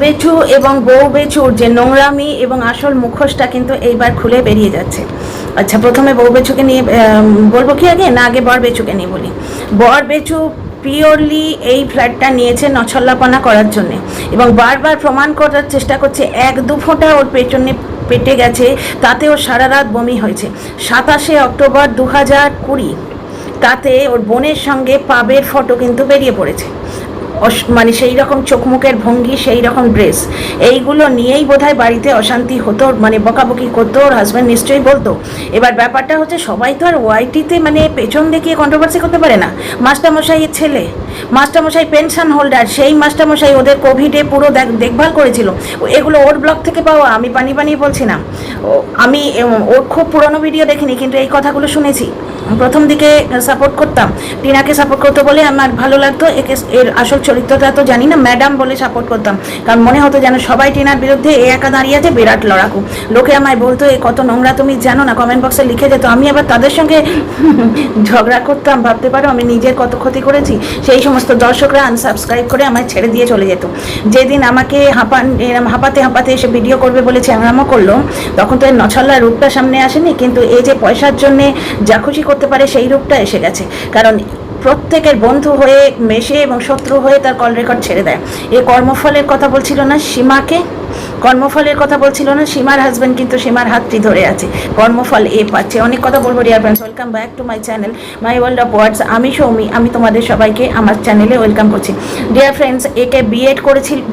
বেচু এবং বউ বেচুর যে নোংরামি এবং আসল মুখোশটা কিন্তু এইবার খুলে বেরিয়ে যাচ্ছে। আচ্ছা, প্রথমে বউ বেচুকে নিয়ে বলবো কি আগে, না আগে বর বেচুকে নিয়ে বলি। বর বেচু পিওরলি এই ফ্ল্যাটটা নিয়েছে নছল্লাপনা করার জন্যে এবং বারবার প্রমাণ করার চেষ্টা করছে। 1-2 ফোঁটা ওর পেছনে পেটে গেছে, তাতে ওর সারা রাত বমি হয়েছে। 27শে অক্টোবর 2020 তাতে ওর বোনের সঙ্গে পাবের ফটো কিন্তু বেরিয়ে পড়েছে। মানে সেই রকম চোখ মুখের ভঙ্গি, সেই রকম ড্রেস, এইগুলো নিয়েই বোধহয় বাড়িতে অশান্তি হতো, মানে বকাবকি করতো, ওর হাজব্যান্ড নিশ্চয়ই বলতো। এবার ব্যাপারটা হচ্ছে, সবাই তো আর ওয়াইটিতে মানে পেছন দেখিয়ে কন্ট্রোভার্সি করতে পারে না। মাস্টারমশাইয়ের ছেলে, মাস্টারমশাই পেনশন হোল্ডার, সেই মাস্টারমশাই ওদের কোভিডে পুরো দেখভাল করেছিল। এগুলো ওর ব্লগ থেকে পাওয়া, আমি বানিয়ে বলছি না। আমি ওর খুব পুরনো ভিডিও দেখিনি, কিন্তু এই কথাগুলো শুনেছি। প্রথম দিকে সাপোর্ট করতাম, টিনাকে সাপোর্ট করতে বলে আমার ভালো লাগতো। এর আসল চরিত্রটা তো জানি না, ম্যাডাম বলে সাপোর্ট করতাম, কারণ মনে হতো যেন সবাই টিনার বিরুদ্ধে একা দাঁড়িয়ে আছে, বিরাট লড়াকু। লোকে আমায় বলতো এ কত নোংরা তুমি জানো না, কমেন্ট বক্সে লিখে যেত। আমি আবার তাদের সঙ্গে ঝগড়া করতাম, ভাবতে পারো আমি নিজের কত ক্ষতি করেছি। সেই সমস্ত দর্শকরা আনসাবস্ক্রাইব করে আমায় ছেড়ে দিয়ে চলে যেত। যেদিন আমাকে হাঁপাতে এসে ভিডিও করবে বলে চ্যাংরামো করলো, তখন তো এর নছল্লার রূপটা সামনে আসেনি, কিন্তু এই যে পয়সার জন্যে যা খুশি করতে পারে সেই রূপটা এসে গেছে। কারণ প্রত্যেকের বন্ধু হয়ে মেশে এবং শত্রু হয়ে তার কল রেকর্ড ছেড়ে দেয়। এ কর্মফলের কথা বলছিল না সীমাকে, কর্মফলের কথা বলছিল না, সীমার হাজব্যান্ড কিন্তু সীমার হাতটি ধরে আছে, কর্মফল এ পাচ্ছে। অনেক কথা বলবো dear friends, welcome back to my channel my world of words. আমি সৌমি, আমি তোমাদের সবাইকে আমার চ্যানেলে ওয়েলকাম করছি। ডিয়ার ফ্রেন্ডস, একে বিএড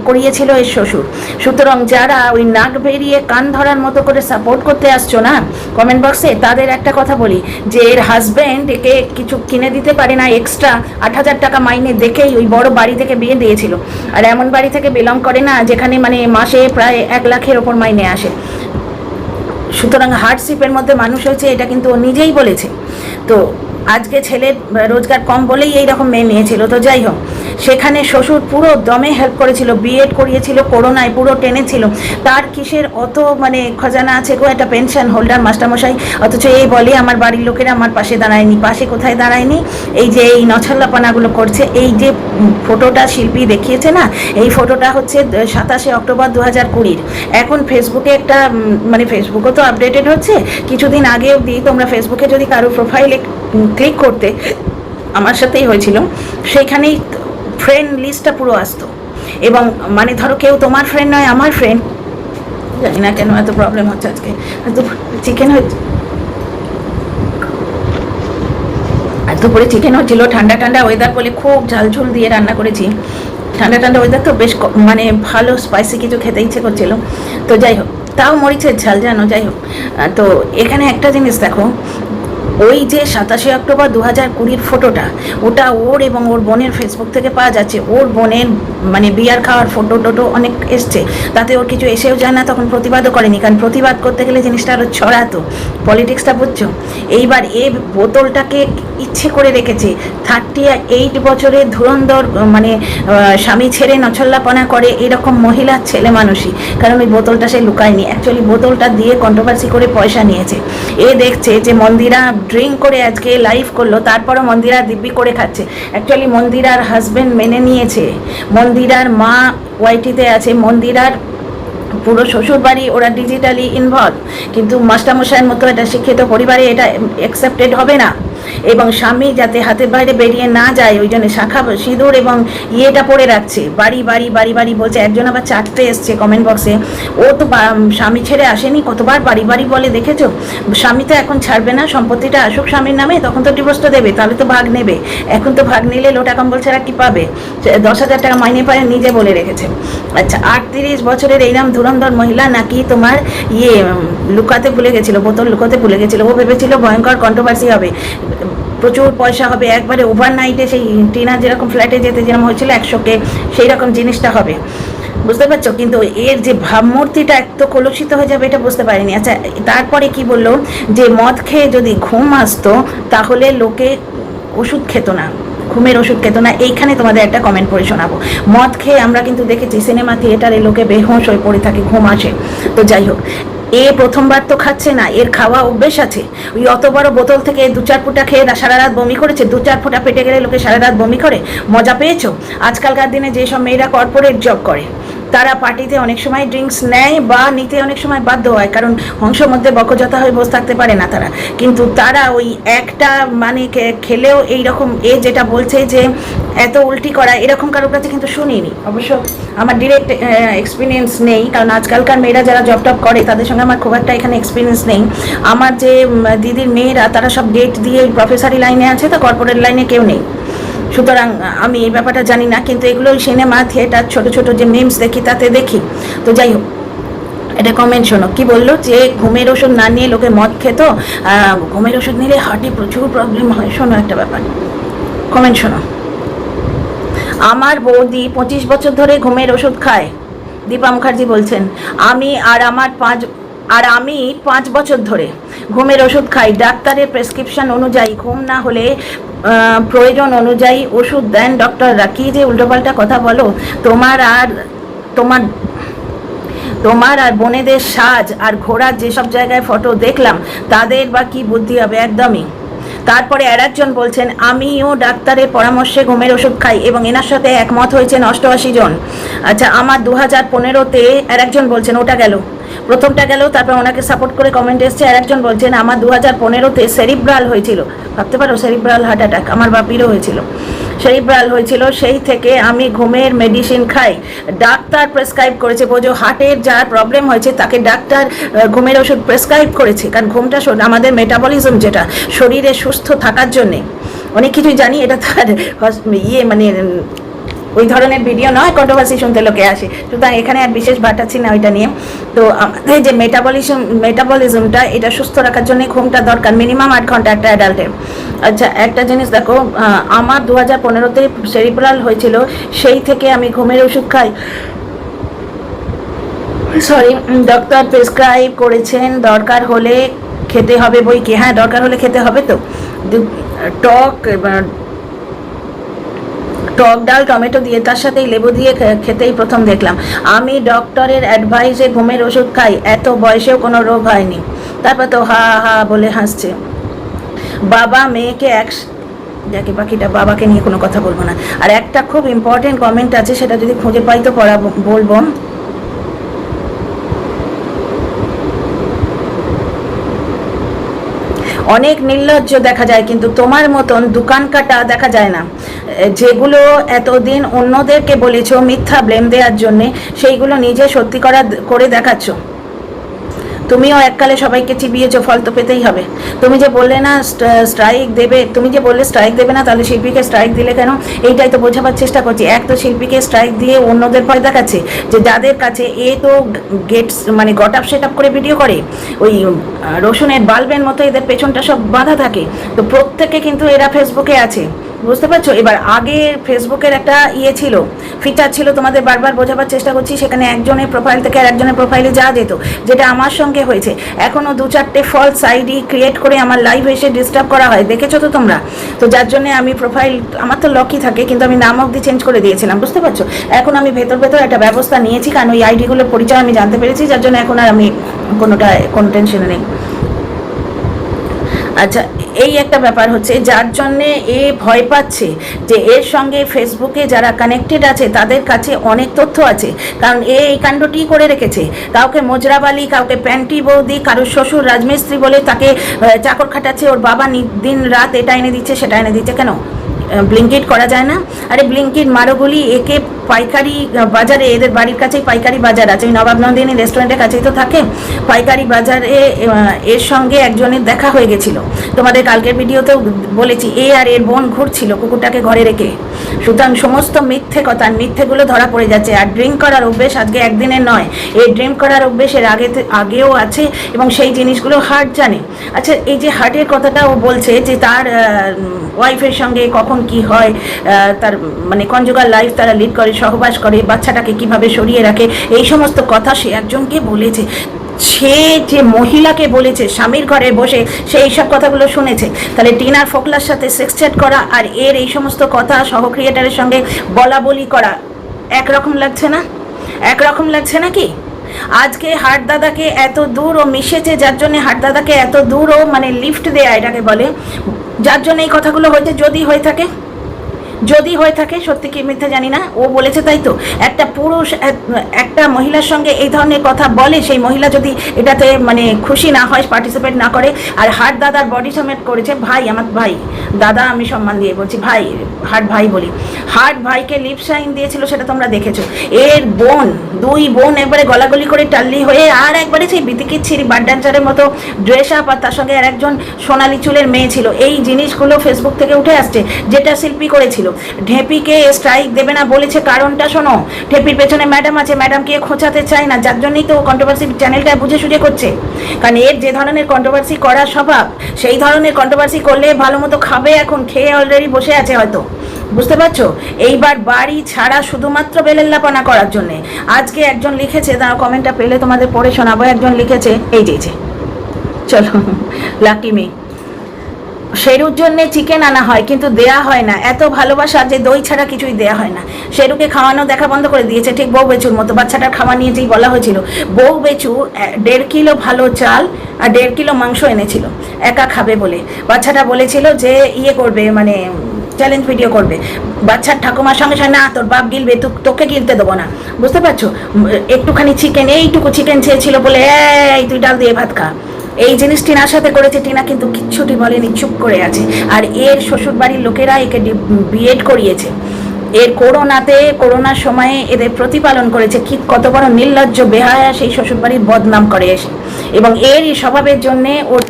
করিয়েছিল এর শ্বশুর। সুতরাং যারা ওই নাক বেরিয়ে কান ধরার মতো করে সাপোর্ট করতে আসছো না কমেন্ট বক্সে, তাদের একটা কথা বলি, যে এর হাজব্যান্ড একে কিছু কিনে দিতে পারে না, এক্সট্রা 8,000 টাকা মাইনে দেখেই ওই বড় বাড়ি থেকে বিয়ে দিয়েছিল। আর এমন বাড়ি থেকে বিলং করে না যেখানে মানে মাসে প্রায় 1 লাখের ওপর মাইনে আসে। সুতরাং হার্ডশিপের মধ্যে মানুষ হয়েছে, এটা কিন্তু ও নিজেই বলেছে। তো আজকে ছেলের রোজগার কম বলেই এইরকম মেয়ে নিয়েছিল। তো যাই হোক, সেখানে শ্বশুর পুরো দমে হেল্প করেছিল, বিএড করিয়েছিল, করোনায় পুরো টেনেছিল। তার কিসের অত মানে খজানা আছে গো, একটা পেনশন হোল্ডার মাস্টারমশাই, অথচ এই বলে আমার বাড়ির লোকেরা আমার পাশে দাঁড়ায়নি। পাশে কোথায় দাঁড়ায়নি? এই যে এই নছল্লাপনাগুলো করছে। এই যে ফটোটা শিল্পী দেখিয়েছে না, এই ফটোটা হচ্ছে 27শে অক্টোবর 2020। এখন ফেসবুকে একটা মানে ফেসবুকও তো আপডেটেড হচ্ছে, কিছুদিন আগে অবধি তোমরা ফেসবুকে যদি কারো প্রোফাইলে ক্লিক করতে, আমার সাথেই হয়েছিল, সেইখানেই ফ্রেন্ড লিস্টটা পুরো আসতো। এবং মানে ধরো কেউ তোমার ফ্রেন্ড নয়, আমার ফ্রেন্ড, জানি না কেন এত প্রবলেম হচ্ছে আজকে। চিকেন হচ্ছে, আর দুপুরে চিকেন হচ্ছিল, ঠান্ডা ওয়েদার বলে খুব ঝালঝুল দিয়ে রান্না করেছি। ঠান্ডা ওয়েদার তো বেশ মানে ভালো স্পাইসি কিছু খেতে ইচ্ছে করছিল। তো যাই হোক, তাও মরিচের ঝাল জানো। যাই হোক, তো এখানে একটা জিনিস দেখো, ওই যে 27শে অক্টোবর 2020 ফটোটা, ওটা ওর এবং ওর বোনের ফেসবুক থেকে পাওয়া যাচ্ছে। ওর বোনের মানে বিয়ার খাওয়ার ফটো টোটো অনেক এসছে, তাতে ওর কিছু এসেও যায় না, তখন প্রতিবাদও করেনি, কারণ প্রতিবাদ করতে গেলে জিনিসটা আরও ছড়াতো। পলিটিক্সটা বুঝছো? এইবার এ বোতলটাকে ইচ্ছে করে রেখেছে। 38 বছরে ধুরন্ধর মানে স্বামী ছেড়ে নছল্লাপনা করে এরকম মহিলার ছেলে মানুষই, কারণ ওই বোতলটা সে লুকায়নি। অ্যাকচুয়ালি বোতলটা দিয়ে কন্ট্রোভার্সি করে পয়সা নিয়েছে। এ দেখছে যে মন্দিরা ড্রিঙ্ক করে আজকে লাইভ করলো, তারপরও মন্দিরা দিব্যি করে খাচ্ছে। অ্যাকচুয়ালি মন্দিরার হাজব্যান্ড মেনে নিয়েছে, মন্দিরার মা ওয়াইটিতে আছে, মন্দিরার পুরো শ্বশুর বাড়ি ওরা ডিজিটালি ইনভলভ, কিন্তু মাস্টারমশাইয়ের মতো একটা শিক্ষিত পরিবারে এটা অ্যাকসেপ্টেড হবে না। এবং স্বামী যাতে হাতের বাইরে বেরিয়ে না যায়, ওই জন্য শাখা সিঁদুর এবং ইয়েটা পরে রাখছে। বাড়ি বলছে। একজন আবার 4টে এসছে কমেন্ট বক্সে, ও তো স্বামী ছেড়ে আসেনি, কতবার বাড়ি বলে দেখেছো। স্বামী তো এখন ছাড়বে না, সম্পত্তিটা আসুক স্বামীর নামে, তখন তো ডিভোর্সটা দেবে, তাহলে তো ভাগ নেবে। এখন তো ভাগ নিলে লোটা কম্বল ছাড়া কি পাবে? 10,000 টাকা মাইনে পায়, নিজে বলে রেখেছে। আচ্ছা, 38 বছরের এইরকম ধুরন্ধর মহিলা নাকি তোমার লুকাতে ভুলে গেছিল, বোতল লুকাতে ভুলে গেছিল। ও ভেবেছিল ভয়ঙ্কর কন্ট্রোভার্সি হবে, প্রচুর পয়সা হবে, একবারে ওভারনাইটে সেই টিনা যেরকম ফ্ল্যাটে যেতে যেরকম হয়েছিল 100K, সেই রকম জিনিসটা হবে, বুঝতে পারছো? কিন্তু এর যে ভাবমূর্তিটা এত কলুষিত হয়ে যাবে এটা বুঝতে পারিনি। আচ্ছা, তারপরে কি বললো, যে মদ খেয়ে যদি ঘুম আসতো তাহলে লোকে ওষুধ খেত না, ঘুমের ওষুধ খেত না। এইখানে তোমাদের একটা কমেন্ট পড়ে শোনাবো। মদ খেয়ে আমরা কিন্তু দেখেছি সিনেমা থিয়েটারে লোকে বেহুঁশ হয়ে পড়ে থাকে, ঘুম আসে। তো যাই হোক, এ প্রথমবার তো খাচ্ছে না, এর খাওয়া অভ্যেস আছে। ওই অত বড় বোতল থেকে 2-4 ফোঁটা খেয়ে সারা রাত বমি করেছে। 2-4 ফোঁটা পেটে গেলে লোকে সারা রাত বমি করে, মজা পেয়েছো? আজকালকার দিনে যেসব মেয়েরা কর্পোরেট জব করে, তারা পার্টিতে অনেক সময় ড্রিঙ্কস নেয় বা নিতে অনেক সময় বাধ্য হয়, কারণ হংসের মধ্যে বকজতা হয়ে বসে থাকতে পারে না তারা। কিন্তু তারা ওই একটা মানে খেলেও এইরকম যেটা বলছে যে এত উল্টি করা, এরকম কারোর কাছে কিন্তু শুনিনি। অবশ্য আমার ডিরেক্ট এক্সপিরিয়েন্স নেই, কারণ আজকালকার মেয়েরা যারা জব টপ করে তাদের সঙ্গে আমার খুব একটা এখানে এক্সপিরিয়েন্স নেই। আমার যে দিদির মেয়েরা তারা সব গেট দিয়ে প্রফেসরি লাইনে আছে, তো কর্পোরেট লাইনে কেউ নেই, সুতরাং আমি এই ব্যাপারটা জানি না। কিন্তু এগুলো সিনেমা থিয়েটার ছোটো ছোটো যে মিমস দেখি তাতে দেখি। তো যাই হোক, এটা কমেন্ট শোনো কি বললো, যে ঘুমের ওষুধ না নিয়ে লোকে মদ খেত, ঘুমের ওষুধ নিলে হার্টে প্রচুর প্রবলেম হয়। শোনো একটা ব্যাপার, কমেন্ট শোনো। আমার বৌদি 25 বছর ধরে ঘুমের ওষুধ খায়, দীপা মুখার্জি বলছেন। আমি 5 বছর ধরে ঘুমের ওষুধ খাই। ডাক্তারের প্রেসক্রিপশন অনুযায়ী, ঘুম না হলে প্রয়োজন অনুযায়ী ওষুধ দেন ডক্টররা। কি যে উল্টোপাল্টা কথা বলো। তোমার আর বোনেদের সাজ আর ঘোরার যেসব জায়গায় ফটো দেখলাম, তাদের বা কি বুদ্ধি হবে, একদমই। তারপরে আর একজন বলছেন, আমিও ডাক্তারের পরামর্শে ঘুমের ওষুধ খাই, এবং এনার সাথে একমত হয়েছেন 88 জন। আচ্ছা, আমার 2015-তে আর একজন বলছেন, ওটা গেল, প্রথমটা গেল, তারপর ওনাকে সাপোর্ট করে কমেন্ট এসছে। আর একজন বলছেন, আমার 2015-তে সেরিব্রাল হয়েছিল। ভাবতে পারো, সেরিব্রাল হার্ট অ্যাটাক আমার বাপিরও হয়েছিল, সেরিব্রাল হয়েছিল। সেই থেকে আমি ঘুমের মেডিসিন খাই, ডাক্তার প্রেসক্রাইব করেছে। বোঝো, হার্টের যার প্রবলেম হয়েছে তাকে ডাক্তার ঘুমের ওষুধ প্রেসক্রাইব করেছে, কারণ ঘুমটা আমাদের মেটাবলিজম, যেটা শরীরে সুস্থ থাকার জন্যে। অনেক কিছুই জানি, এটা তার মানে ওই ধরনের ভিডিও নয়, কন্ট্রোভার্সি শুনতে লোকে আসে, সুতরাং এখানে আর বিশেষ ভাটাচ্ছি না ওইটা নিয়ে। তো আমাদের যে মেটাবলিজমটা, এটা সুস্থ রাখার জন্য ঘুমটা দরকার, মিনিমাম 8 ঘন্টা একটা অ্যাডাল্টের। আচ্ছা, একটা জিনিস দেখো, আমার 2015-তে সেরিব্রাল হয়েছিল, সেই থেকে আমি ঘুমের ওষুধ খাই। ডক্টর প্রেসক্রাইব করেছেন, দরকার হলে খেতে হবে বই কি। হ্যাঁ, দরকার হলে খেতে হবে। তো টক ডাল টমেটো দিয়ে, তার সাথে লেবু দিয়ে খেতেই প্রথম দেখলাম। আমি ডক্টরের অ্যাডভাইসে ঘুমের ওষুধ খাই, এত বয়সেও কোনো রোগ হয়নি। তারপর তো হা হা বলে হাসছে। বাবা মেয়েকে যাকে বাকিটা বাবাকে নিয়ে কোনো কথা বলবো না। আর একটা খুব ইম্পর্টেন্ট কমেন্ট আছে, সেটা যদি খুঁজে পাই তো বলবো। অনেক নির্লজ্জ দেখা যায়, কিন্তু তোমার মতন দোকান কাটা দেখা যায় না। যেগুলো এতদিন অন্যদেরকে বলেছো মিথ্যা ব্লেম দেওয়ার জন্যে, সেইগুলো নিজে সত্যি করে দেখাচ্ছ। তুমিও এককালে সবাইকে চিবিয়েছো, ফল তো পেতেই হবে। তুমি যে বললে না স্ট্রাইক দেবে, স্ট্রাইক দেবে না, তাহলে শিল্পীকে স্ট্রাইক দিলে কেন? এইটাই তো বোঝাবার চেষ্টা করছি। এক তো শিল্পীকে স্ট্রাইক দিয়ে অন্যদের ভয় দেখাচ্ছে, যে যাদের কাছে তো মানে গট আপ সেট আপ করে ভিডিও করে, ওই রসুনের বাল্বের মতো এদের পেছনটা সব বাঁধা থাকে। তো প্রত্যেকে কিন্তু এরা ফেসবুকে আছে, বুঝতে পারছো? এবার আগে ফেসবুকের একটা ছিল, ফিচার ছিল, তোমাদের বারবার বোঝাবার চেষ্টা করছি, সেখানে একজনের প্রোফাইল থেকে আর একজনের প্রোফাইলে যাওয়া যেত, যেটা আমার সঙ্গে হয়েছে। এখনও 2-4টে ফলস আইডি ক্রিয়েট করে আমার লাইভ এসে ডিস্টার্ব করা হয়, দেখেছো তো তোমরা? তো যার জন্য আমি প্রোফাইল, আমার তো লকই থাকে, কিন্তু আমি নাম অবধি চেঞ্জ করে দিয়েছিলাম, বুঝতে পারছো? এখন আমি ভেতর একটা ব্যবস্থা নিয়েছি, কারণ ওই আইডিগুলোর পরিচয় আমি জানতে পেরেছি, যার জন্য এখন আর আমি কোনো টেনশনে নেই। আচ্ছা, এই একটা ব্যাপার হচ্ছে, যার জন্যে ভয় পাচ্ছে যে এর সঙ্গে ফেসবুকে যারা কানেক্টেড আছে তাদের কাছে অনেক তথ্য আছে, কারণ এই কাণ্ডটি করে রেখেছে। কাউকে মোজরাবালি, কাউকে প্যান্টি বৌদি, কারোর শ্বশুর রাজমিস্ত্রি বলে তাকে চাকর খাটাচ্ছে, ওর বাবা দিন রাত এটা এনে দিচ্ছে সেটা এনে দিচ্ছে। কেন ব্লিঙ্কিট করা যায় না? আরে ব্লিঙ্কিট মারোগুলি, একে পাইকারি বাজারে, এদের বাড়ির কাছেই পাইকারি বাজার আছে, ওই নবাব নন্দিনী রেস্টুরেন্টের কাছেই তো থাকে পাইকারি বাজারে। এর সঙ্গে একজনের দেখা হয়ে গেছিল, তোমাদের কালকের ভিডিওতেও বলেছি, আর এর বোন ঘুরছিল কুকুরটাকে ঘরে রেখে। সুতরাং সমস্ত মিথ্যে কথা, মিথ্যেগুলো ধরা পড়ে যাচ্ছে। আর ড্রিঙ্ক করার অভ্যেস আজকে একদিনের নয়, এই ড্রিঙ্ক করার অভ্যেস এর আগেও আছে, এবং সেই জিনিসগুলো হার্ট জানে। আচ্ছা, এই যে হার্টের কথাটা ও বলছে, যে তার ওয়াইফের সঙ্গে কখন কি হয়, তার মানে কনজুগাল লাইফ তারা লিড করে, সহবাস করে, বাচ্চাটাকে কিভাবে সরিয়ে রাখে, এই সমস্ত কথা সে একজনকে বলেছে। সে যে মহিলাকে বলেছে স্বামীর ঘরে বসে, সে এইসব কথাগুলো শুনেছে। তাহলে টিনার ফোকলার সাথে সেক্স চ্যাট করা আর এর এই সমস্ত কথা সহ ক্রিয়েটারের সঙ্গে বলা বলি করা একরকম লাগছে না? একরকম লাগছে নাকি? আজকে হাট দাদাকে এত দূর ও মিশেছে, যার জন্য হাট দাদাকে এত দূর ও মানে লিফট দেয়া এটাকে বলে, যার জন্য এই কথাগুলো হয়েছে। যদি হয়ে থাকে যদি হয়ে থাকে, সত্যি কি মিথ্যে জানি না, ও বলেছে তাই তো। একটা পুরুষ একটা মহিলার সঙ্গে এই ধরনের কথা বলে, সেই মহিলা যদি এটাতে মানে খুশি না হয়, পার্টিসিপেট না করে, আর হাট দাদার বডি সমেত করেছে, ভাই আমার ভাই, দাদা আমি সম্মান দিয়ে বলছি, ভাই হাট ভাই বলি, হাট ভাইকে লিপ সাইন দিয়েছিল, সেটা তোমরা দেখেছো। এর বোন, দুই বোন একবারে গলাগলি করে টাল্লি হয়ে, আর একবারে সেই বিতিকির ছিরি বাড ডান্সারের মতো ড্রেস আপ, আর তার সঙ্গে আর একজন সোনালি চুলের মেয়ে ছিল। এই জিনিসগুলো ফেসবুক থেকে উঠে আসছে, যেটা শিল্পী করেছিল। ঢেপিকে স্ট্রাইক দেবে না বলেছে, কারণটা শোনো, ঢেপির পেছনে ম্যাডাম আছে, ম্যাডামকে খোঁচাতে চায় না, যার জন্যই তো কন্ট্রোভার্সি চ্যানেলটা বুঝে সুঝে করছে। কারণ এর যে ধরনের কন্ট্রোভার্সি করার স্বভাব, সেই ধরনের কন্ট্রোভার্সি করলে ভালো মতো খাবে, এখন খেয়ে অলরেডি বসে আছে হয়তো, বুঝতে পারছো। এইবার বাড়ি ছাড়া শুধুমাত্র বেলেল্লাপনা করার জন্যে। আজকে একজন লিখেছে, তার কমেন্টটা পেলে তোমাদের পড়ে শোনাবো। একজন লিখেছে, এই যে চলো লাকি মি, শেরুর জন্যে চিকেন আনা হয় কিন্তু দেয়া হয় না, এত ভালোবাসা যে দই ছাড়া কিছুই দেয়া হয় না। শেরুকে খাওয়ানো দেখা বন্ধ করে দিয়েছে, ঠিক বউ বেচুর মতো। বাচ্চাটার খাওয়া নিয়ে যেই বলা হয়েছিল, বউ বেচু 1.5 কিলো ভালো চাল আর 1.5 কিলো মাংস এনেছিল একা খাবে বলে। বাচ্চাটা বলেছিল যে ইয়ে করবে, মানে চ্যালেঞ্জ ভিডিও করবে। বাচ্চার ঠাকুমার সঙ্গে সঙ্গে, না তোর বাপ গিলবে, তোকে গিলতে দেবো না, বুঝতে পারছো। একটুখানি চিকেন, এইটুকু চিকেন চেয়েছিল বলে, এই তুই ডাল দিয়ে ভাত খা। এই জিনিস টিনার সাথে করেছে, টিনা কিন্তু কিচ্ছুটি বলেনি, চুপ করে আছে। আর এর শ্বশুরবাড়ির লোকেরা একে বিএড করিয়েছে। এর করোনার সময়ে এদের প্রতিপালন করেছে। কি কত বড় নির্লজ্জ বেহায়া সেই শ্বশুরবাড়ির বদনাম করে এসে। এবং এর এই স্বভাবের জন্যে ওর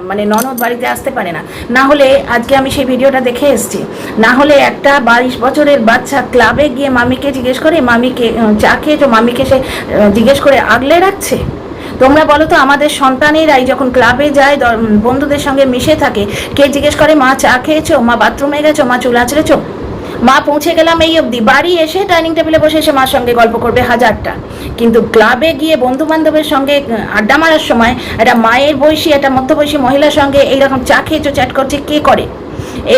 মানে ননদ বাড়িতে আসতে পারে না। না হলে, আজকে আমি সেই ভিডিওটা দেখে এসেছি, না হলে একটা 22 বছরের বাচ্চা ক্লাবে গিয়ে মামিকে জিজ্ঞেস করে, মামিকে চা খেয়েছো, মামিকে সে জিজ্ঞেস করে আগলে রাখছে। তোমরা বলো তো, আমাদের সন্তানেরাই যখন ক্লাবে যায়, বন্ধুদের সঙ্গে মিশে থাকে, কে জিজ্ঞেস করে মা চা খেয়েছো, মা বাথরুমে গেছো, মা চুল আঁচড়েছো, মা পৌঁছে গেলাম এই অবধি, বাড়ি এসে ডাইনিং টেবিলে বসে এসে মার সঙ্গে গল্প করবে হাজারটা। কিন্তু ক্লাবে গিয়ে বন্ধু বান্ধবের সঙ্গে আড্ডা মারার সময় একটা মায়ের বয়সী, একটা মধ্যবয়সী মহিলার সঙ্গে এইরকম চা খেয়েছো চ্যাট করছে, কে করে?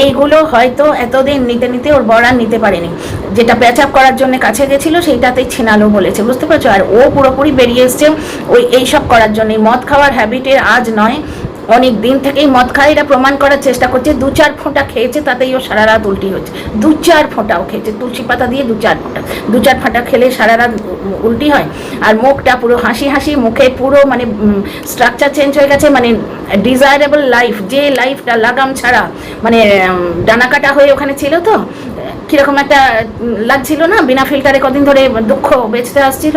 এইগুলো হয়তো এতদিন নিতে নিতে ওর বর আর নিতে পারেনি, যেটা প্যাচআপ করার জন্য কাছে গেছিল সেইটাতেই ছিনালো বলেছে, বুঝতে পারছো। আর ও পুরোপুরি বেরিয়ে এসছে ওই এইসব করার জন্যই। মদ খাওয়ার হ্যাবিটের আজ নয়, অনেক দিন থেকেই মদ খায়, এটা প্রমাণ করার চেষ্টা করছে। 2-4 ফোঁটা খেয়েছে, তাতেই ও সারা রাত উল্টি হচ্ছে। 2-4 ফোঁটাও খেয়েছে, তুলসী পাতা দিয়ে 2-4 ফোঁটা খেলে সারা রাত উল্টি হয়। আর মুখটা পুরো হাসি হাসি, মুখে পুরো মানে স্ট্রাকচার চেঞ্জ হয়ে গেছে। মানে ডিজায়ারেবল লাইফ, যে লাইফটা লাগাম ছাড়া, মানে ডানাকাটা হয়ে ওখানে ছিল, তো কীরকম একটা লাগছিল না, বিনা ফিল্টারে কদিন ধরে দুঃখ বেঁচতে আসছিল,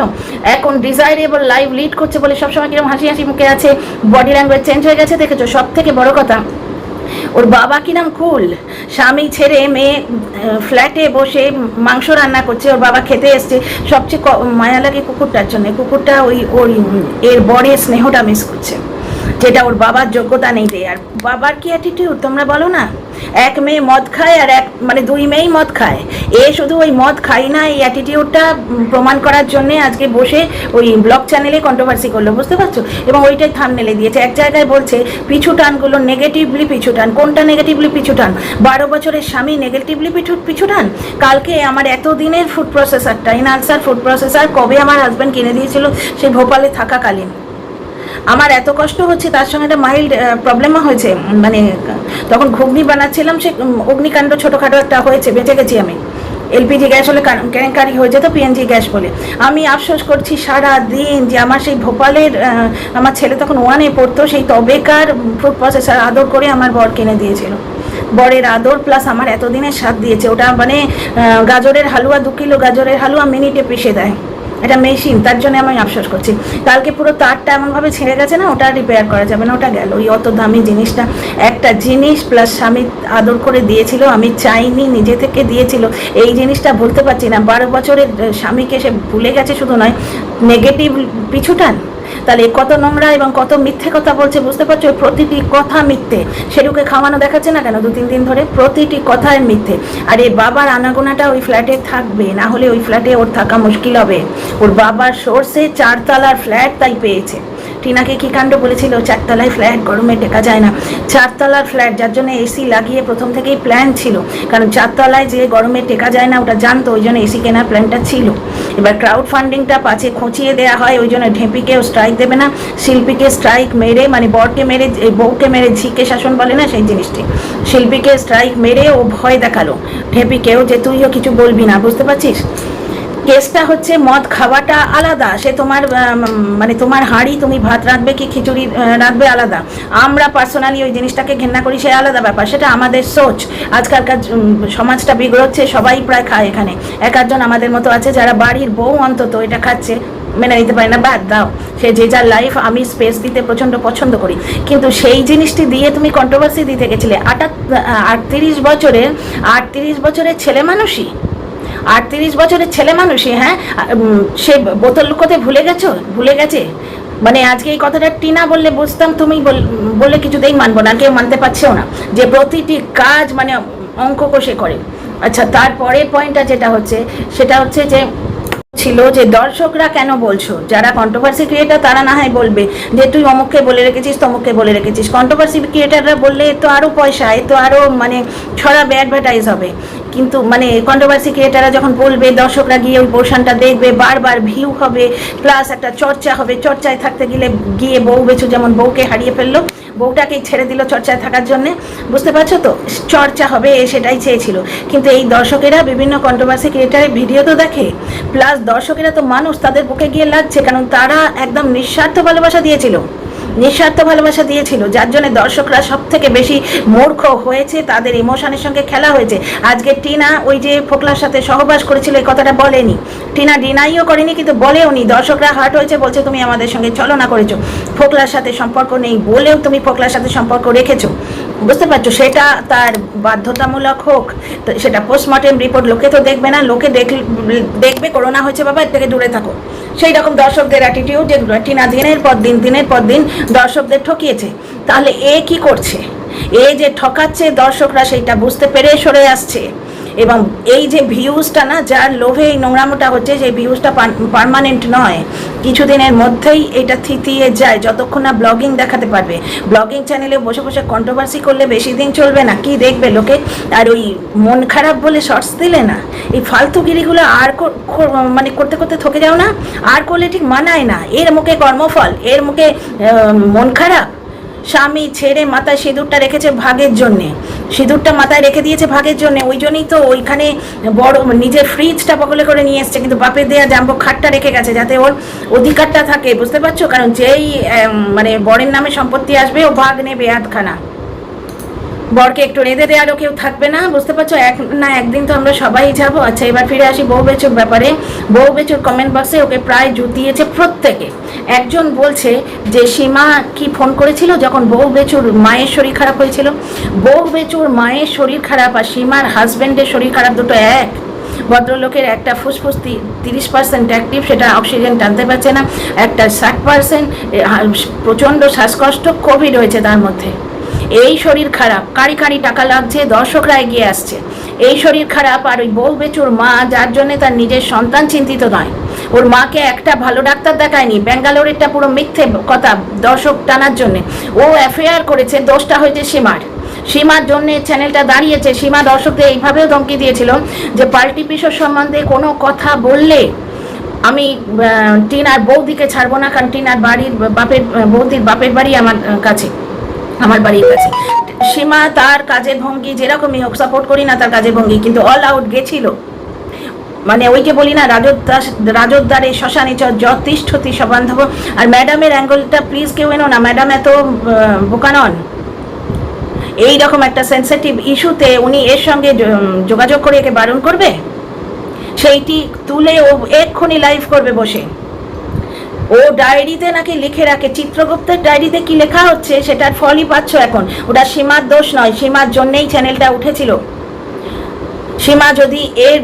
এখন ডিজায়ারেবল লাইফ লিড করছে বলে সবসময় কিরকম হাসি হাসি মুখে আছে, বডি ল্যাঙ্গুয়েজ চেঞ্জ হয়ে গেছে, দেখেছো। সব থেকে বড় কথা, ওর বাবা কি নাম কুল, স্বামী ছেড়ে মেয়ে ফ্ল্যাটে বসে মাংস রান্না করছে, ওর বাবা খেতে এসছে। সবচেয়ে মায়া লাগে কুকুরটার জন্য, কুকুরটা ওই এর বরের স্নেহটা মিস করছে, যেটা ওর বাবার যোগ্যতা নেই দেয়। আর বাবার কি অ্যাটিটিউড তোমরা বলো না, এক মেয়ে মদ খায় আর মানে 2 মেয়েই মদ খায়। এ শুধু ওই মদ খায় না, এই অ্যাটিটিউডটা প্রমাণ করার জন্য আজকে বসে ওই ব্লগ চ্যানেলে কন্ট্রোভার্সি করলো, বুঝতে পারছো। এবং ওইটাই থাম্বনেলে দিয়েছে। এক জায়গায় বলছে পিছু টানগুলো নেগেটিভলি পিছু টান। কোনটা নেগেটিভলি পিছু টান? 12 বছরের স্বামী নেগেটিভলি পিছু টান? কালকে আমার এতদিনের ফুড প্রসেসারটা, ইনআলসার ফুড প্রসেসার কবে আমার হাজব্যান্ড কিনে দিয়েছিল, সেই ভোপালে থাকাকালীন। আমার এত কষ্ট হচ্ছে, তার সঙ্গে একটা মাইল্ড প্রবলেমও হয়েছে, মানে তখন ঘুগনি বানাচ্ছিলাম, সে অগ্নিকাণ্ড ছোটোখাটো একটা হয়েছে, বেঁচে গেছি আমি। এলপিজি গ্যাস হলে কেলেঙ্কারি হয়ে যেত, পিএনজি গ্যাস বলে। আমি আফসোস করছি সারা দিন যে আমার সেই ভোপালের, আমার ছেলে তখন 1-এ পড়তো, সেই তবেকার ফুড প্রসেসার আদর করে আমার বর কিনে দিয়েছিল। বরের আদর প্লাস আমার এতদিনের স্বাদ দিয়েছে। ওটা মানে গাজরের হালুয়া, 2 কিলো গাজরের হালুয়া মিনিটে পিষে দেয়, এটা মেশিন। তার জন্য আমি আফসোস করছি। কালকে পুরো তারটা এমনভাবে ছেড়ে গেছে না, ওটা রিপেয়ার করা যাবে না, ওটা গেল। ওই অত দামি জিনিসটা, একটা জিনিস প্লাস স্বামী আদর করে দিয়েছিল, আমি চাইনি, নিজে থেকে দিয়েছিল, এই জিনিসটা ভুলতে পারছি না। 12 বছরের স্বামীকে সে ভুলে গেছে, শুধু নয় নেগেটিভ পিছুটান। তাহলে কত নোংরা এবং কত মিথ্যে কথা বলছে, বুঝতে পারছো। প্রতিটি কথা মিথ্যে। সেরুকে খাওয়ানো দেখাচ্ছে না কেন 2-3 দিন ধরে, প্রতিটি কথায় মিথ্যে। আর এর বাবার আনাগোনাটা ওই ফ্ল্যাটে থাকবে, না হলে ওই ফ্ল্যাটে ওর থাকা মুশকিল হবে। ওর বাবার সোর্সে 4 তলার ফ্ল্যাট তাই পেয়েছে। টিনাকে কি কাণ্ড বলেছিল, 4 তলায় ফ্ল্যাট, গরমে টেকা যায় না। 4 তলার ফ্ল্যাট, যার জন্য এসি লাগিয়ে প্রথম থেকেই প্ল্যান ছিল, কারণ 4 তলায় যে গরমে টেকা যায় না ওটা জানতো, ওই জন্য এসি কেনার প্ল্যানটা ছিল। এবার ক্রাউড ফান্ডিংটা পাছে খোঁচিয়ে দেওয়া হয়, ওই জন্য ঢেঁপিকেও স্ট্রাইক দেবে না, শিল্পীকে স্ট্রাইক মেরে, মানে বরকে মেরে, বউকে মেরে ঝিকে শাসন বলে না সেই জিনিসটি, শিল্পীকে স্ট্রাইক মেরে ও ভয় দেখালো ঢেঁপিকেও যে তুইও কিছু বলবি না, বুঝতে পারছিস? কেসটা হচ্ছে মদ খাওয়াটা আলাদা, সে তোমার মানে তোমার হাঁড়ি, তুমি ভাত রাঁধবে কি খিচুড়ি রাঁধবে আলাদা। আমরা পার্সোনালি ওই জিনিসটাকে ঘেন্না করি, সে আলাদা ব্যাপার, সেটা আমাদের সোচ। আজকালকার সমাজটা বিগড়চ্ছে, সবাই প্রায় খায় এখানে, এক একজন আমাদের মতো আছে যারা বাড়ির বউ অন্তত এটা খাচ্ছে, মেনে নিতে পারি না, বাদ দাও, সে যে যার লাইফ। আমি স্পেস দিতে প্রচণ্ড পছন্দ করি, কিন্তু সেই জিনিসটি দিয়ে তুমি কন্ট্রোভার্সি দিতে গেছিলে। 38 বছরের ছেলে মানুষই, 38 বছরের ছেলে মানুষই, হ্যাঁ, সে বোতল লুকোতে ভুলে গেছে। মানে আজকে এই কথাটা টিনা বললে বুঝতাম, তুমি বললে কিছুতেই মানবো না, কেউ মানতে পারছেও না, যে প্রতিটি কাজ মানে অঙ্ক কষে করে। আচ্ছা, তারপরে পয়েন্টটা যেটা হচ্ছে সেটা হচ্ছে যে ছিল যে দর্শকরা কেন বলছো, যারা কন্ট্রোভার্সি ক্রিয়েটার তারা না হয় বলবে যে তুই অমুককে বলে রেখেছিস, তমুককে বলে রেখেছিস। কন্ট্রোভার্সি ক্রিয়েটাররা বললে এ তো আরও পয়সা, এ তো আরও মানে ছড়াবে, অ্যাডভার্টাইজ হবে। কিন্তু মানে কন্ট্রোভার্সি ক্রিয়েটাররা যখন বলবে, দর্শকরা গিয়ে ওই পোর্শনটা দেখবে, বারবার ভিউ হবে, প্লাস একটা চর্চা হবে। চর্চায় থাকতে গিয়ে বউ বেচু যেমন বউকে হারিয়ে ফেললো, বউটাকেই ছেড়ে দিল চর্চায় থাকার জন্যে, বুঝতে পারছো তো? চর্চা হবে, সেটাই চেয়েছিল। কিন্তু এই দর্শকেরা বিভিন্ন কন্ট্রোভার্সি ক্রিয়েটারের ভিডিও তো দেখে, প্লাস দর্শকেরা তো মানুষ, তাদের বুকে গিয়ে লাগছে, কারণ তারা একদম নিঃস্বার্থ ভালোবাসা দিয়েছিল, যার জন্য দর্শকরা সব থেকে বেশি মূর্খ হয়েছে, তাদের ইমোশনের সঙ্গে খেলা হয়েছে। আজকে টিনা ওই যে ফোকলার সাথে সহবাস করেছিল, এই কথাটা বলেনি, টিনা ডিনাইও করেনি, কিন্তু বলেও নি। দর্শকরা হার্ট হয়েছে, বলছে তুমি আমাদের সঙ্গে ছলনা করেছো, ফোকলার সাথে সম্পর্ক নেই বলেও তুমি ফোকলার সাথে সম্পর্ক রেখেছো, বুঝতে পারছো? সেটা তার বাধ্যতামূলক হোক, সেটা পোস্টমর্টেম রিপোর্ট লোকে তো দেখবে না, লোকে দেখবে করোনা হয়েছে বাবা, এর থেকে দূরে থাকো। সেই রকম দর্শকদের অ্যাটিটিউড, যে টিনা দিনের পর দিন দর্শকদের ঠকিয়েছে। তাহলে এ কি করছে? এ যে ঠকাচ্ছে দর্শকরা সেইটা বুঝতে পেরে সরে আসছে। এবং এই যে ভিউজটা না, যার লোভে এই নোংরামোটা হচ্ছে, যে ভিউজটা পার্মানেন্ট নয়, কিছুদিনের মধ্যেই এটা থিতিয়ে যায়, যতক্ষণ না ব্লগিং দেখাতে পারবে। ব্লগিং চ্যানেলে বসে বসে কন্ট্রোভার্সি করলে বেশি দিন চলবে না, কি দেখবে লোকে? আর ওই মন খারাপ বলে শর্টস দিলে না, এই ফালতুগিরিগুলো আর মানে করতে করতে থকে যাও না, আর করলে ঠিক মানায় না। এর মুখে কর্মফল, এর মুখে মন খারাপ। স্বামী ছেড়ে মাথায় সিঁদুরটা রেখেছে ভাগের জন্যে, সিঁদুরটা মাথায় রেখে দিয়েছে ভাগের জন্যে, ওই জন্যই তো ওইখানে বড় নিজের ফ্রিজটা বগলে করে নিয়ে এসছে, কিন্তু বাপের দেয়া জাম্বো খাটটা রেখে গেছে যাতে ওর অধিকারটা থাকে, বুঝতে পারছো? কারণ যেই মানে বরের নামে সম্পত্তি আসবে, ও ভাগ নেবে আধখানা, বরকে একটু রেঁধে দেওয়ারও কেউ থাকবে না, বুঝতে পারছো? একদিন তো আমরা সবাই যাবো। আচ্ছা, এবার ফিরে আসি বউ বেচুর ব্যাপারে। বউ বেচুর কমেন্ট বক্সে ওকে প্রায় জুতিয়েছে প্রত্যেকে। একজন বলছে যে সীমা কি ফোন করেছিল যখন বউ বেচুর মায়ের শরীর খারাপ হয়েছিল? বউ বেচুর মায়ের শরীর খারাপ আর সীমার হাজব্যান্ডের শরীর খারাপ দুটো এক। ভদ্রলোকের একটা ফুসফুস 30% অ্যাক্টিভ, সেটা অক্সিজেন টানতে পারছে না, একটা 60% প্রচণ্ড শ্বাসকষ্ট, কোভিড হয়েছে তার মধ্যে। এই শরীর খারাপ, কারি টাকা লাগছে, দর্শকরা এগিয়ে আসছে। এই শরীর খারাপ, আর ওই বউ বেচুর মা, যার জন্য তার নিজের সন্তান চিন্তিত নয়, ওর মাকে একটা ভালো ডাক্তার দেখায়নি, ব্যাঙ্গালোরেরটা পুরো মিথ্যে কথা দর্শক টানার জন্যে। ও অ্যাফেয়ার করেছে, দোষটা হয়েছে সীমার জন্য চ্যানেলটা দাঁড়িয়েছে। সীমা দর্শকদের এইভাবেও ধমকি দিয়েছিল যে পাল্টি পিসোর সম্বন্ধে কোনো কথা বললে আমি টিনার বৌদিকে ছাড়বো না, কারণ টিনার বৌদির বাপের বাড়ি আমার বাড়ির কাছে। সীমা তার কাজের ভঙ্গি যেরকমই হোক, সাপোর্ট করি না তার কাজের ভঙ্গি, কিন্তু অল আউট গেছিল। মানে ওইকে বলি না, রাজোদ্দারে শ্মশানে যতিষ্ঠতি সবান্ধব। আর ম্যাডামের অ্যাঙ্গেলটা প্লিজ কেউ এনো না, ম্যাডাম এত বোকা নন। এইরকম একটা সেন্সিটিভ ইস্যুতে উনি এর সঙ্গে যোগাযোগ করে একে বারণ করবে? সেইটি তুলে ও এক্ষুনি লাইভ করবে বসে। ও ডায়েরিতে নাকি লিখে রাখে, চিত্রগুপ্তের ডায়েরিতে কি লেখা হচ্ছে সেটার ফলই পাচ্ছ এখন। ওটা সীমার দোষ নয়, সীমার জন্যেই চ্যানেলটা উঠেছিল। সীমা যদি এর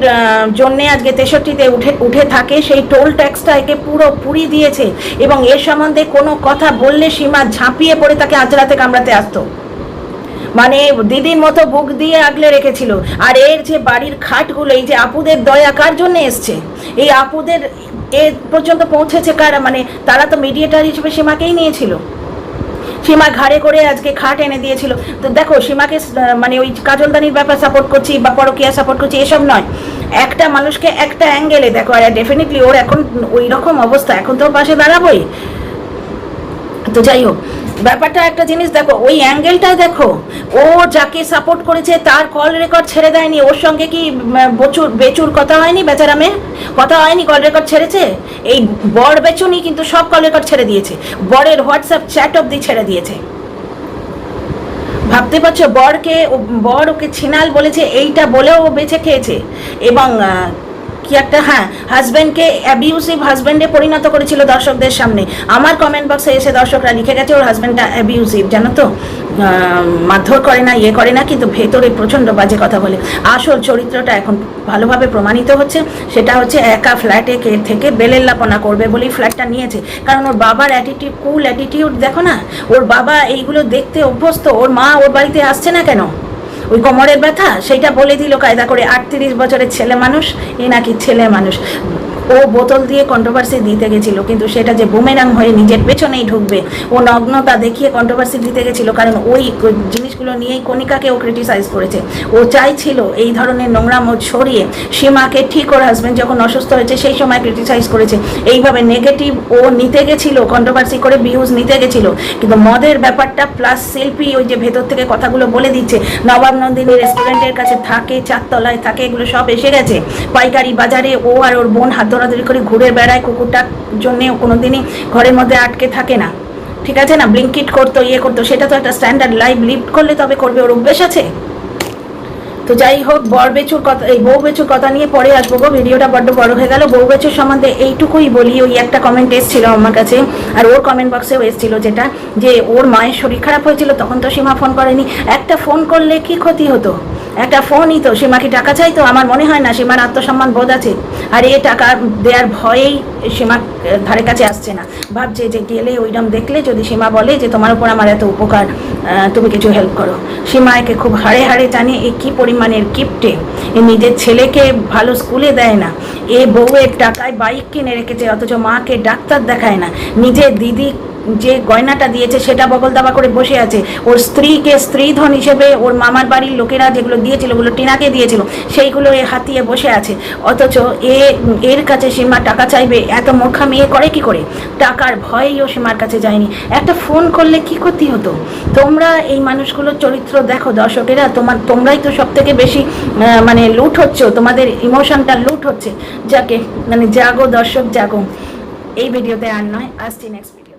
জন্যে আজকে 63-তে উঠে থাকে, সেই টোল ট্যাক্সটা একে পুরোপুরি দিয়েছে। এবং এর সম্বন্ধে কোনো কথা বললে সীমা ঝাঁপিয়ে পড়ে তাকে আঁচড়াতে কামড়াতে আসতো, মানে দিদির মতো বুক দিয়ে আগলে রেখেছিল। আর এর যে বাড়ির খাটগুলো, এই যে আপুদের দয়া কার জন্য এসছে? এই আপুদের এ পর্যন্ত পৌঁছেছে কারা, মানে তারা তো মিডিয়েটার হিসেবে সীমাকেই নিয়েছিল, সীমা ঘাড়ে করে আজকে খাট এনে দিয়েছিল। তো দেখো সীমাকে মানে ওই কাজলদানির ব্যাপার সাপোর্ট করছি বা পরকীয়া সাপোর্ট করছি এসব নয়, একটা মানুষকে একটা অ্যাঙ্গেলে দেখো। আর ডেফিনেটলি ওর এখন ওই রকম অবস্থা, এখন তো পাশে দাঁড়াবোই। তো যাই হোক, ব্যাপারটা একটা জিনিস দেখো, ওই অ্যাঙ্গেলটা দেখো, ও যাকে সাপোর্ট করেছে তার কল রেকর্ড ছেড়ে দেয়নি, ওর সঙ্গে কি বেচুর কথা হয়নি, বেচারা মেয়ে কথা হয়নি, কল রেকর্ড ছেড়েছে। এই বর বেচুনি কিন্তু সব কল রেকর্ড ছেড়ে দিয়েছে, বরের হোয়াটসঅ্যাপ চ্যাট অবধি ছেড়ে দিয়েছে। ভাবতে পারছো, বর ওকে ছিনাল বলেছে, এইটা বলেও ও বেঁচে খেয়েছে। এবং কি একটা, হ্যাঁ, হাজব্যান্ডকে অ্যাবিউসিভ হাজব্যান্ডে পরিণত করেছিল দর্শকদের সামনে। আমার কমেন্ট বক্সে এসে দর্শকরা লিখে গেছে ওর হাজব্যান্ডটা অ্যাবিউসিভ, জানো তো, মারধর করে না, ইয়ে করে না, কিন্তু ভেতরে প্রচণ্ড বাজে কথা বলে। আসল চরিত্রটা এখন ভালোভাবে প্রমাণিত হচ্ছে, সেটা হচ্ছে একা ফ্ল্যাটে থেকে বেলেল্লাপনা করবে বলেই ফ্ল্যাটটা নিয়েছে। কারণ ওর বাবার অ্যাটিটিউড, কুল অ্যাটিটিউড দেখো না, ওর বাবা এইগুলো দেখতে অভ্যস্ত। ওর মা ওর বাড়িতে আসছে না কেন, ওই কোমরের ব্যথা, সেইটা বলে দিল কায়দা করে। 38 বছরের ছেলে মানুষ, এ নাকি ছেলে মানুষ। ও বোতল দিয়ে কন্ট্রোভার্সি দিতে গেছিল, কিন্তু সেটা যে বুমেরাং হয়ে নিজের পেছনেই ঢুকবে, ও নগ্নতা দেখিয়ে কন্ট্রোভার্সি দিতে গেছিল। কারণ ওই জিনিসগুলো নিয়েই কণিকাকে ও ক্রিটিসাইজ করেছে। ও চাইছিল এই ধরনের নোংরাম ছড়িয়ে সীমাকে, ঠিক ওর হাজব্যান্ড যখন অসুস্থ হয়েছে সেই সময় ক্রিটিসাইজ করেছে। এইভাবে নেগেটিভ ও নিতে গেছিল, কন্ট্রোভার্সি করে ভিউজ নিতে গেছিল। কিন্তু মদের ব্যাপারটা প্লাস শিল্পী ওই যে ভেতর থেকে কথাগুলো বলে দিচ্ছে, নবাব নন্দিনী রেস্টুরেন্টের কাছে থাকে, 4 তলায় থাকে, এগুলো সব এসে গেছে। পাইকারি বাজারে ও আর ওর বোন হাত ধরাধরি করে ঘুরে বেড়ায়, কুকুরটার জন্যে কোনোদিনই ঘরের মধ্যে আটকে থাকে না, ঠিক আছে না, ব্লিঙ্কিট করতো, ইয়ে করতো, সেটা তো একটা স্ট্যান্ডার্ড লাইফ লিড করলে তবে করবে, ওর অভ্যেস আছে। তো যাই হোক, বরবেচুর কথা, এই বউ বেচুর কথা নিয়ে পরে আসবো গো, ভিডিওটা বড্ড বড় হয়ে গেল। বউ বেচুর সম্বন্ধে এইটুকুই বলি, ওই একটা কমেন্ট এসেছিল আমার কাছে, আর ওর কমেন্ট বক্সেও এসেছিল, যেটা যে ওর মায়ের শরীর খারাপ হয়েছিল, তখন তো সীমা ফোন করেনি। একটা ফোন করলে কি ক্ষতি হতো, একটা ফোনই তো। সীমা কি টাকা চাইতো? আমার মনে হয় না, সীমার আত্মসম্মান বোধ আছে, আর এ টাকা দেওয়ার ভয়েই সীমা ধারে কাছে আসছে না। ভাবছে যে গেলে ওইরকম দেখলে যদি সীমা বলে যে তোমার উপর আমার এত উপকার, তুমি কিছু হেল্প করো। সীমা একে খুব হাড়ে হাড়ে টানে, এ কী পরিমাণের কিপটে, এ নিজের ছেলেকে ভালো স্কুলে দেয় না, এ বউয়ের টাকায় বাইক কিনে রেখেছে, অথচ মাকে ডাক্তার দেখায় না, নিজের দিদি যে গয়নাটা দিয়েছে সেটা বগল দাবা করে বসে আছে, ওর স্ত্রীকে স্ত্রীধন হিসেবে ওর মামার বাড়ির লোকেরা যেগুলো দিয়েছিল, ওগুলো টিনাকে দিয়েছিল, সেইগুলো এ হাতিয়ে বসে আছে। অথচ এর কাছে সীমা টাকা চাইবে, এত মূর্খামি এ করে কি করে? টাকার ভয়েই ও সীমার কাছে যায়নি। একটা ফোন করলে কি ক্ষতি হতো? তোমরা এই মানুষগুলোর চরিত্র দেখো দর্শকেরা, তোমরাই তো সব থেকে বেশি মানে লুট হচ্ছে, তোমাদের ইমোশনটা লুট হচ্ছে। যাকে মানে জাগো দর্শক জাগো। এই ভিডিওতে আর নয়, আসছি নেক্সট ভিডিও।